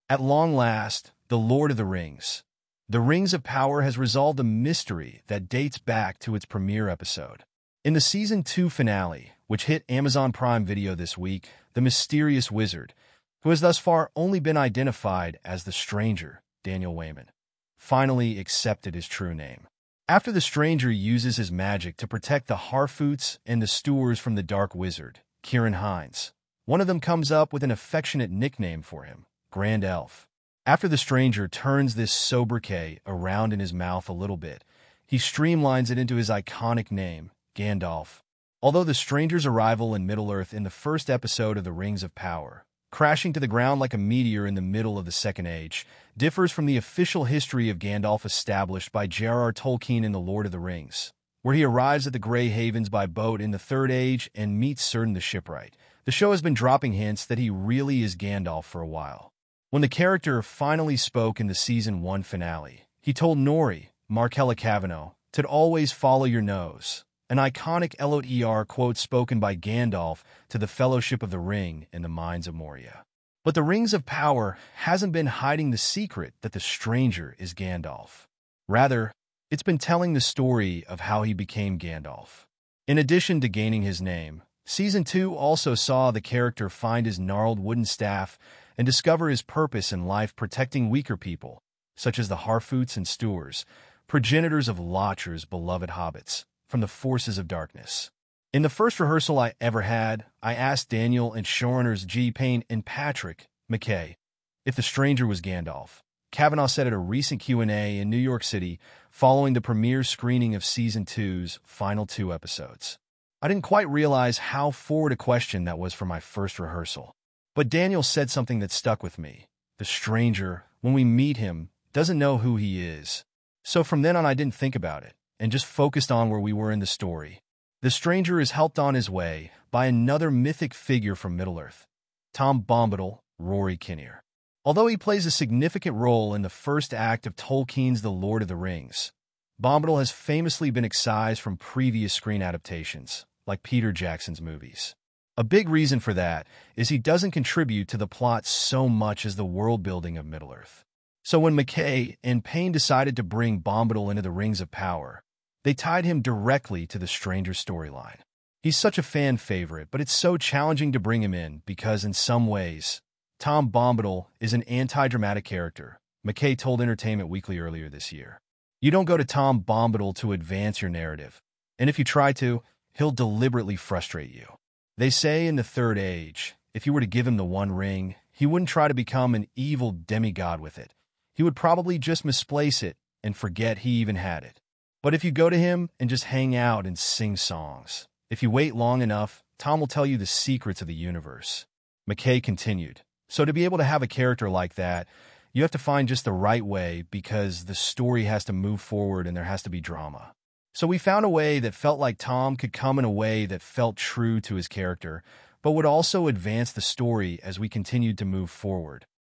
At long last, The Lord of the Rings. The Rings of Power has resolved a mystery that dates back to its premiere episode. In the Season 2 finale, which hit Amazon Prime Video this week, the mysterious wizard, who has thus far only been identified as the Stranger, Daniel Wayman, finally accepted his true name. After the Stranger uses his magic to protect the Harfoots and the Stewards from the Dark Wizard, Kieran Hines, one of them comes up with an affectionate nickname for him, Grand Elf. After the Stranger turns this sobriquet around in his mouth a little bit, he streamlines it into his iconic name, Gandalf. Although the Stranger's arrival in Middle-earth in the first episode of The Rings of Power, crashing to the ground like a meteor in the middle of the Second Age, differs from the official history of Gandalf established by J.R.R. Tolkien in The Lord of the Rings, where he arrives at the Grey Havens by boat in the Third Age and meets Círdan the Shipwright. The show has been dropping hints that he really is Gandalf for a while. When the character finally spoke in the Season 1 finale, he told Nori, Markella Cavanaugh, to always follow your nose, an iconic LOTR quote spoken by Gandalf to the Fellowship of the Ring in the Mines of Moria. But the Rings of Power hasn't been hiding the secret that the Stranger is Gandalf. Rather, it's been telling the story of how he became Gandalf. In addition to gaining his name, Season 2 also saw the character find his gnarled wooden staff and discover his purpose in life protecting weaker people, such as the Harfoots and Stewards, progenitors of Lothrir's beloved hobbits, from the forces of darkness. In the first rehearsal I ever had, I asked Daniel and showrunners G. Payne and Patrick McKay if the Stranger was Gandalf. Cavanaugh said at a recent Q&A in New York City following the premiere screening of Season 2's final 2 episodes. I didn't quite realize how forward a question that was for my first rehearsal. But Daniel said something that stuck with me. The Stranger, when we meet him, doesn't know who he is. So from then on I didn't think about it, and just focused on where we were in the story. The Stranger is helped on his way by another mythic figure from Middle-earth, Tom Bombadil, Rory Kinnear. Although he plays a significant role in the first act of Tolkien's The Lord of the Rings, Bombadil has famously been excised from previous screen adaptations, like Peter Jackson's movies. A big reason for that is he doesn't contribute to the plot so much as the world-building of Middle-earth. So when McKay and Payne decided to bring Bombadil into the Rings of Power, they tied him directly to the Stranger storyline. He's such a fan favorite, but it's so challenging to bring him in because in some ways, Tom Bombadil is an anti-dramatic character, McKay told Entertainment Weekly earlier this year. You don't go to Tom Bombadil to advance your narrative, and if you try to, he'll deliberately frustrate you. They say in the Third Age, if you were to give him the One Ring, he wouldn't try to become an evil demigod with it. He would probably just misplace it and forget he even had it. But if you go to him and just hang out and sing songs, if you wait long enough, Tom will tell you the secrets of the universe. McKay continued. So to be able to have a character like that, you have to find just the right way because the story has to move forward and there has to be drama. So we found a way that felt like Tom could come in a way that felt true to his character, but would also advance the story as we continued to move forward.